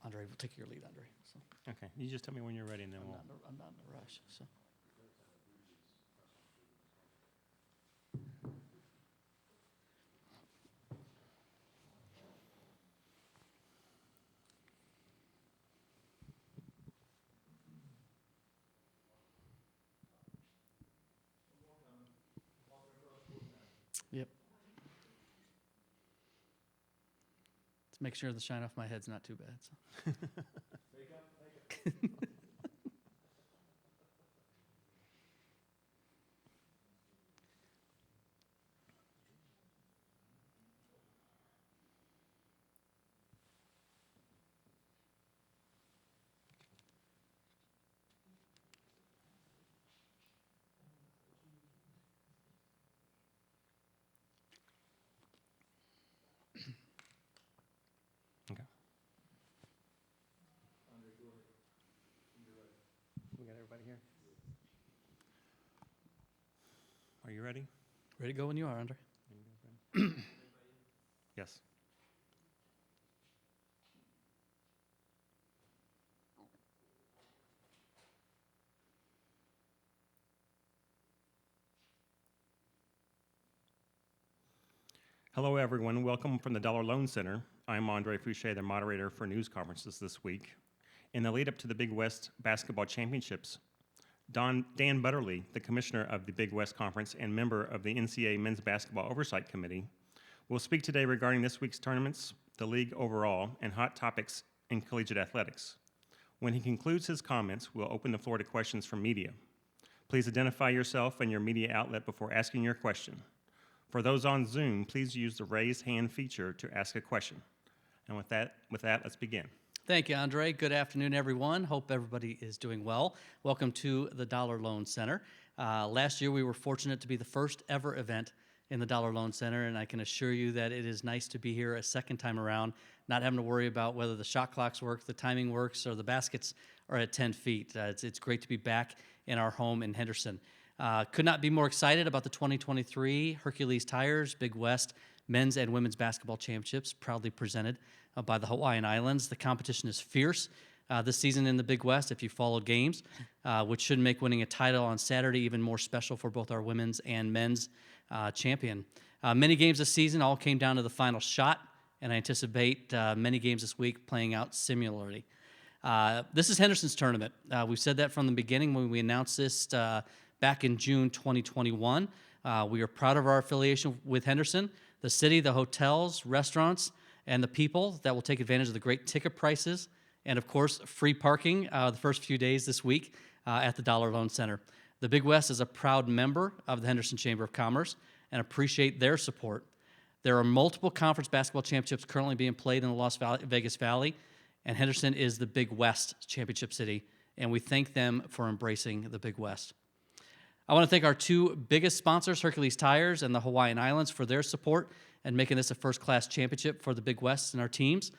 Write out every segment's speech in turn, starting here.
Andre will take your lead, Andre. So Okay, you just tell me when you're ready, and then we'll. I'm not in a rush. So. Yep. Let's make sure the shine off my head's not too bad. So. Okay. We got everybody here? Are you ready? Ready to go when you are, Andre. Yes. Hello, everyone. Welcome from the Dollar Loan Center. I'm Andre Fouché, the moderator for news conferences this week. In the lead up to the Big West Basketball Championships, Dan Butterly, the commissioner of the Big West Conference and member of the NCAA Men's Basketball Oversight Committee, will speak today regarding this week's tournaments, the league overall, and hot topics in collegiate athletics. When he concludes his comments, we'll open the floor to questions from media. Please identify yourself and your media outlet before asking your question. For those on Zoom, please use the raise hand feature to ask a question. And with that, let's begin. Thank you, Andre. Good afternoon, everyone. Hope everybody is doing well. Welcome to the Dollar Loan Center. Last year, we were fortunate to be the first ever event in the Dollar Loan Center, and I can assure you that it is nice to be here a second time around, not having to worry about whether the shot clocks work, the timing works, or the baskets are at 10 feet. It's great to be back in our home in Henderson. Could not be more excited about the 2023 Hercules Tires Big West Men's and Women's Basketball Championships, proudly presented by the Hawaiian Islands. The competition is fierce this season in the Big West, if you followed games, which should make winning a title on Saturday even more special for both our women's and men's champion. Many games this season all came down to the final shot, and I anticipate many games this week playing out similarly. This is Henderson's tournament. We said that from the beginning when we announced this back in June 2021. We are proud of our affiliation with Henderson, the city, the hotels, restaurants, and the people that will take advantage of the great ticket prices and, of course, free parking the first few days this week at the Dollar Loan Center. The Big West is a proud member of the Henderson Chamber of Commerce and appreciate their support. There are multiple conference basketball championships currently being played in the Las Vegas Valley, and Henderson is the Big West championship city, and we thank them for embracing the Big West. I want to thank our two biggest sponsors, Hercules Tires and the Hawaiian Islands, for their support and making this a first-class championship for the Big West and our teams.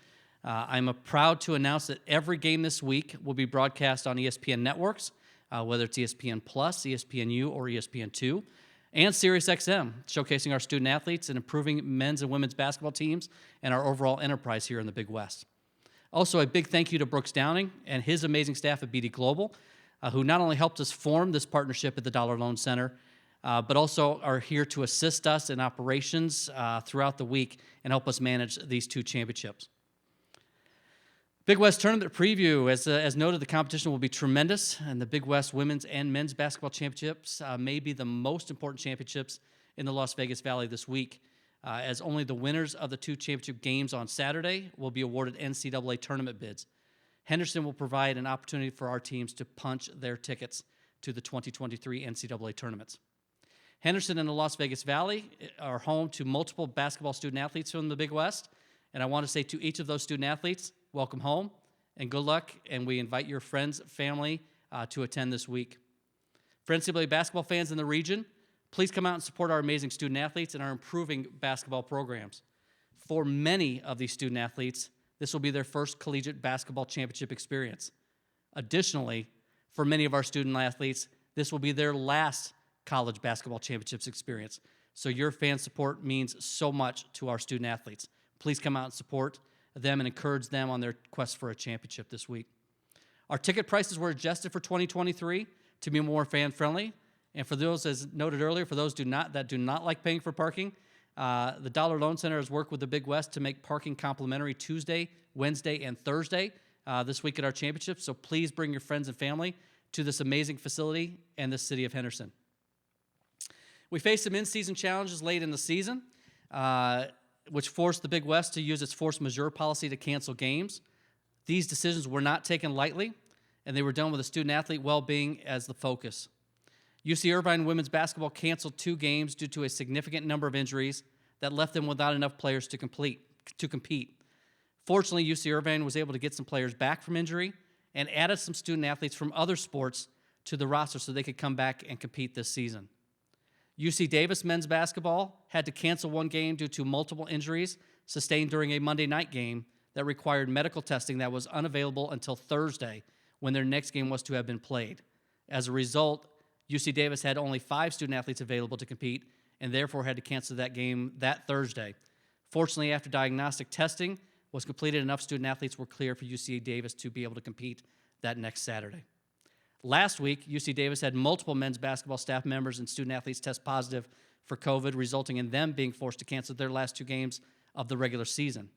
I'm proud to announce that every game this week will be broadcast on ESPN networks, whether it's ESPN Plus, ESPNU, or ESPN2, and SiriusXM, showcasing our student athletes and improving men's and women's basketball teams and our overall enterprise here in the Big West. Also, a big thank you to Brooks Downing and his amazing staff at BD Global, who not only helped us form this partnership at the Dollar Loan Center, but also are here to assist us in operations throughout the week and help us manage these two championships. Big West Tournament preview, as noted, the competition will be tremendous, and the Big West Women's and Men's Basketball Championships may be the most important championships in the Las Vegas Valley this week, as only the winners of the two championship games on Saturday will be awarded NCAA tournament bids. Henderson will provide an opportunity for our teams to punch their tickets to the 2023 NCAA tournaments. Henderson and the Las Vegas Valley are home to multiple basketball student athletes from the Big West, and I want to say to each of those student athletes, welcome home and good luck, and we invite your friends, family to attend this week. For NCAA basketball fans in the region, please come out and support our amazing student athletes and our improving basketball programs. For many of these student athletes, this will be their first collegiate basketball championship experience. Additionally, for many of our student athletes, this will be their last college basketball championships experience. So your fan support means so much to our student athletes. Please come out and support them and encourage them on their quest for a championship this week. Our ticket prices were adjusted for 2023 to be more fan-friendly. And for those, as noted earlier, for those that do not like paying for parking, the Dollar Loan Center has worked with the Big West to make parking complimentary Tuesday, Wednesday, and Thursday this week at our championship. So please bring your friends and family to this amazing facility and the city of Henderson. We faced some in-season challenges late in the season, which forced the Big West to use its force majeure policy to cancel games. These decisions were not taken lightly, and they were done with the student-athlete well-being as the focus. UC Irvine women's basketball canceled 2 games due to a significant number of injuries that left them without enough players to compete. Fortunately, UC Irvine was able to get some players back from injury and added some student-athletes from other sports to the roster so they could come back and compete this season. UC Davis men's basketball had to cancel 1 game due to multiple injuries sustained during a Monday night game that required medical testing that was unavailable until Thursday when their next game was to have been played. As a result, UC Davis had only 5 student-athletes available to compete and therefore had to cancel that game that Thursday. Fortunately, after diagnostic testing was completed, enough student-athletes were clear for UC Davis to be able to compete that next Saturday. Last week, UC Davis had multiple men's basketball staff members and student-athletes test positive for COVID, resulting in them being forced to cancel their last 2 games of the regular season.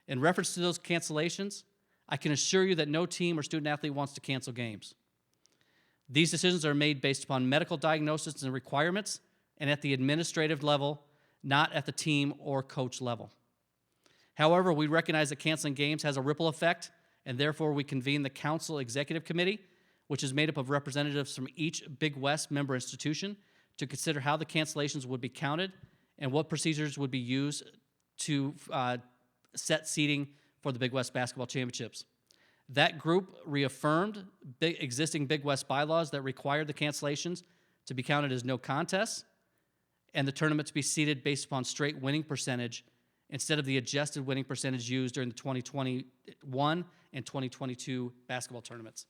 In reference to those cancellations, I can assure you that no team or student-athlete wants to cancel games. These decisions are made based upon medical diagnosis and requirements and at the administrative level, not at the team or coach level. However, we recognize that canceling games has a ripple effect, and therefore we convene the Council Executive Committee, which is made up of representatives from each Big West member institution, to consider how the cancellations would be counted and what procedures would be used to set seating for the Big West Basketball Championships. That group reaffirmed existing Big West bylaws that required the cancellations to be counted as no contests and the tournament to be seeded based upon straight winning percentage instead of the adjusted winning percentage used during the 2021 and 2022 basketball tournaments.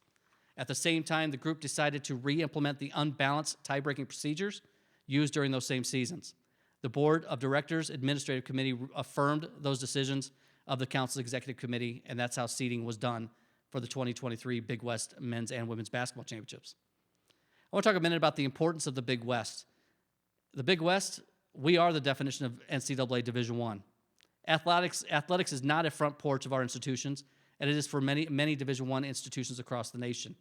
At the same time, the group decided to re-implement the unbalanced tie-breaking procedures used during those same seasons. The Board of Directors Administrative Committee affirmed those decisions of the Council Executive Committee, and that's how seeding was done for the 2023 Big West men's and women's basketball championships. I want to talk a minute about the importance of the Big West. The Big West, we are the definition of NCAA Division I. Athletics is not a front porch of our institutions, and it is for many Division I institutions across the nation.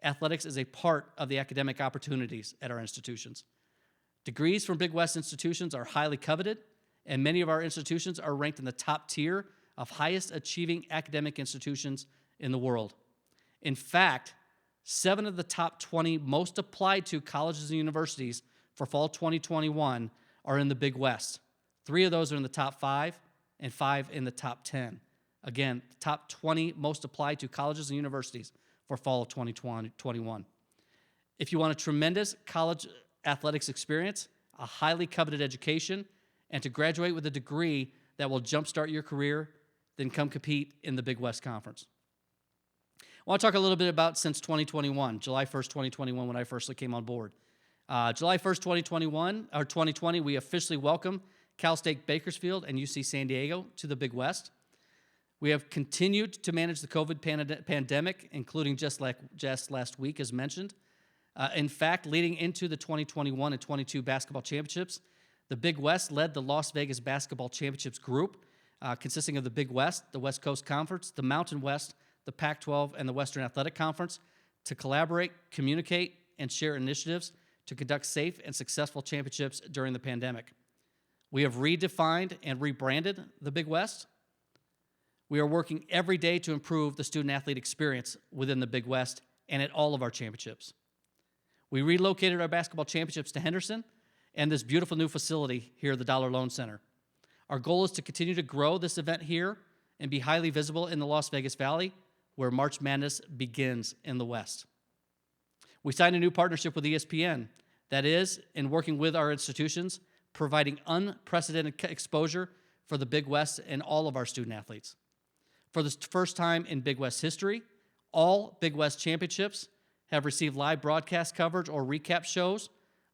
Athletics is a part of the academic opportunities at our institutions. Degrees from Big West institutions are highly coveted, and many of our institutions are ranked in the top tier of highest achieving academic institutions in the world. In fact, 7 of the top 20 most applied to colleges and universities for fall 2021 are in the Big West. 3 of those are in the top 5 and 5 in the top 10. Again, the top 20 most applied to colleges and universities for fall of 2021. If you want a tremendous college athletics experience, a highly coveted education, and to graduate with a degree that will jumpstart your career, then come compete in the Big West Conference. I want to talk a little bit about since 2021, July 1st, 2021, when I first came on board. July 1st, 2020, we officially welcome Cal State Bakersfield and UC San Diego to the Big West. We have continued to manage the COVID pandemic, including just last week, as mentioned. In fact, leading into the 2021 and 22 basketball championships, the Big West led the Las Vegas Basketball Championships group, consisting of the Big West, the West Coast Conference, the Mountain West, the Pac-12, and the Western Athletic Conference, to collaborate, communicate, and share initiatives to conduct safe and successful championships during the pandemic. We have redefined and rebranded the Big West. We are working every day to improve the student-athlete experience within the Big West and at all of our championships. We relocated our basketball championships to Henderson and this beautiful new facility here at the Dollar Loan Center. Our goal is to continue to grow this event here and be highly visible in the Las Vegas Valley, where March Madness begins in the West. We signed a new partnership with ESPN that is, in working with our institutions, providing unprecedented exposure for the Big West and all of our student-athletes. For the first time in Big West history, all Big West championships have received live broadcast coverage or recap shows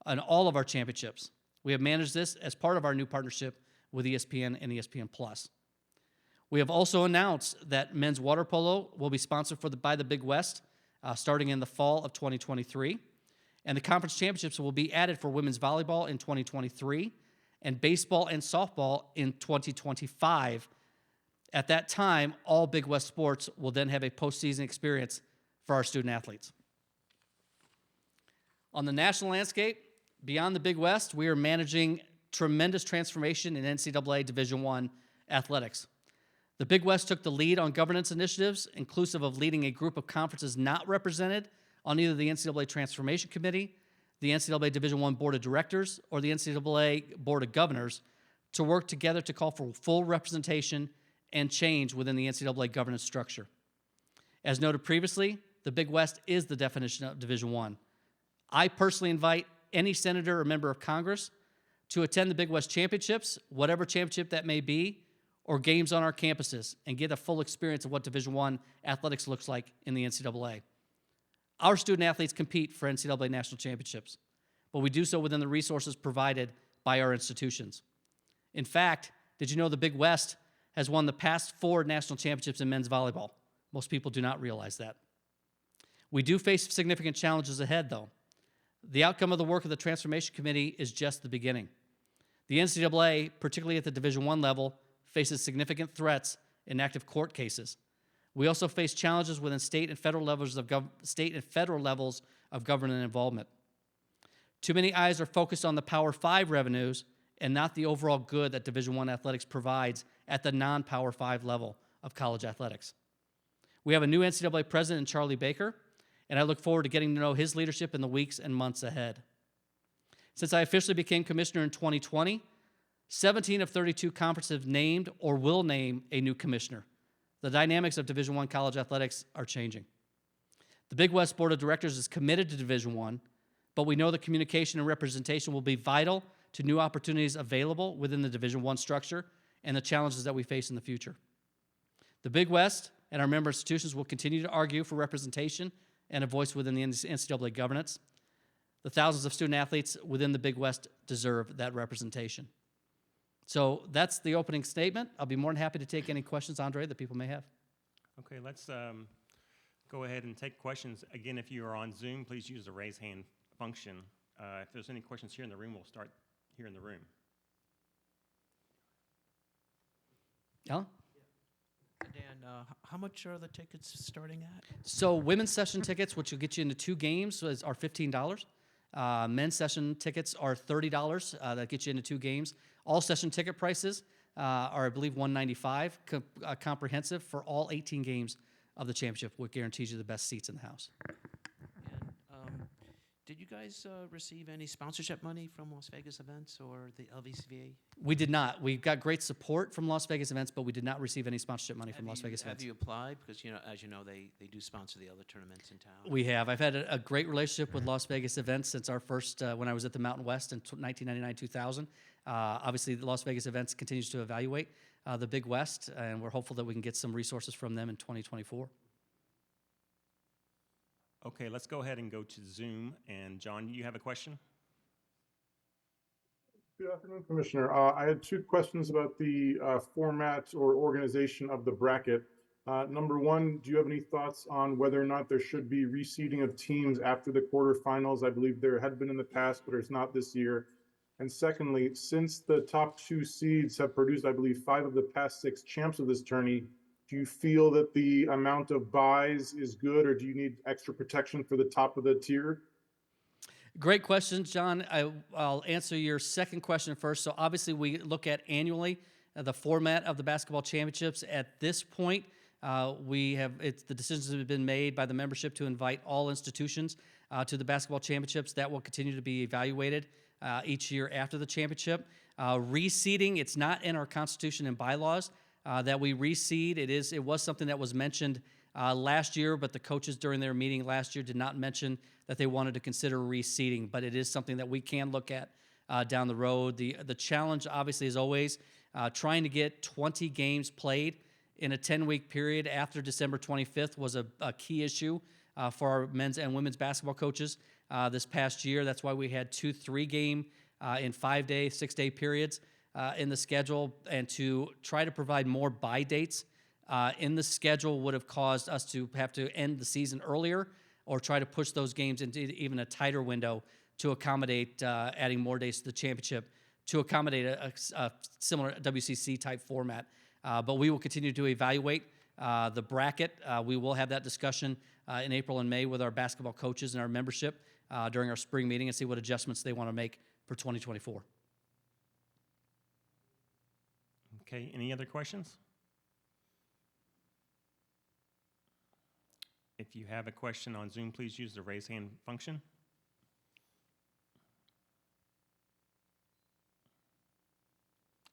on all of our championships. We have managed this as part of our new partnership with ESPN and ESPN+. We have also announced that men's water polo will be sponsored by the Big West starting in the fall of 2023. And the conference championships will be added for women's volleyball in 2023 and baseball and softball in 2025. At that time, all Big West sports will then have a postseason experience for our student athletes. On the national landscape, beyond the Big West, we are managing tremendous transformation in NCAA Division I athletics. The Big West took the lead on governance initiatives, inclusive of leading a group of conferences not represented on either the NCAA Transformation Committee, the NCAA Division I Board of Directors, or the NCAA Board of Governors to work together to call for full representation and change within the NCAA governance structure. As noted previously, the Big West is the definition of Division I. I personally invite any senator or member of Congress to attend the Big West Championships, whatever championship that may be, or games on our campuses, and get a full experience of what Division I athletics looks like in the NCAA. Our student athletes compete for NCAA national championships, but we do so within the resources provided by our institutions. In fact, did you know the Big West has won the past 4 national championships in men's volleyball? Most people do not realize that. We do face significant challenges ahead, though. The outcome of the work of the Transformation Committee is just the beginning. The NCAA, particularly at the Division I level, faces significant threats in active court cases. We also face challenges within state and federal levels of government involvement. Too many eyes are focused on the Power 5 revenues and not the overall good that Division I athletics provides at the non-Power 5 level of college athletics. We have a new NCAA president in Charlie Baker, and I look forward to getting to know his leadership in the weeks and months ahead. Since I officially became commissioner in 2020, 17 of 32 conferences have named or will name a new commissioner. The dynamics of Division I college athletics are changing. The Big West Board of Directors is committed to Division I, but we know that communication and representation will be vital to new opportunities available within the Division I structure and the challenges that we face in the future. The Big West and our member institutions will continue to argue for representation and a voice within the NCAA governance. The thousands of student athletes within the Big West deserve that representation. So that's the opening statement. I'll be more than happy to take any questions, Andre, that people may have. Okay, let's go ahead and take questions. Again, if you are on Zoom, please use the raise hand function. If there's any questions here in the room, we'll start here in the room. Alan? Dan, how much are the tickets starting at? So women's session tickets, which will get you into 2 games, are $15. Men's session tickets are $30. That gets you into 2 games. All session ticket prices are, I believe, $195, comprehensive for all 18 games of the championship, which guarantees you the best seats in the house. And did you guys receive any sponsorship money from Las Vegas Events or the LVCVA? We did not. We got great support from Las Vegas Events, but we did not receive any sponsorship money from Las Vegas Events. Have you applied? Because, as you know, they do sponsor the other tournaments in town. We have. I've had a great relationship with Las Vegas Events since our first, when I was at the Mountain West in 1999-2000. Obviously, the Las Vegas Events continues to evaluate the Big West, and we're hopeful that we can get some resources from them in 2024. Okay, let's go ahead and go to Zoom. And John, you have a question? Good afternoon, Commissioner. I had 2 questions about the format or organization of the bracket. Number 1, do you have any thoughts on whether or not there should be reseeding of teams after the quarterfinals? I believe there had been in the past, but there's not this year. And secondly, since the top 2 seeds have produced, I believe, 5 of the past 6 champs of this tourney, do you feel that the amount of buys is good, or do you need extra protection for the top of the tier? Great question, John. I'll answer your second question first. So obviously we look at annually the format of the basketball championships. At this point, the decisions have been made by the membership to invite all institutions to the basketball championships. That will continue to be evaluated each year after the championship. Reseeding, it's not in our Constitution and bylaws that we reseed. It was something that was mentioned last year, but the coaches during their meeting last year did not mention that they wanted to consider reseeding, but it is something that we can look at down the road. The challenge, obviously, is always trying to get 20 games played in a 10-week period after December 25th was a key issue for our men's and women's basketball coaches this past year. That's why we had 2 3-game in 5-day, 6-day periods. in the schedule and to try to provide more bye dates in the schedule would have caused us to have to end the season earlier or try to push those games into even a tighter window to accommodate adding more days to the championship to accommodate a similar WCC type format. But we will continue to evaluate the bracket. We will have that discussion in April and May with our basketball coaches and our membership during our spring meeting and see what adjustments they want to make for 2024. Okay, any other questions? If you have a question on Zoom, please use the raise hand function.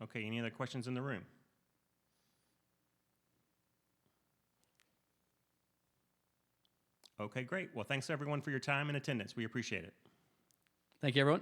Okay, any other questions in the room? Okay, great. Well, thanks everyone for your time and attendance. We appreciate it. Thank you, everyone.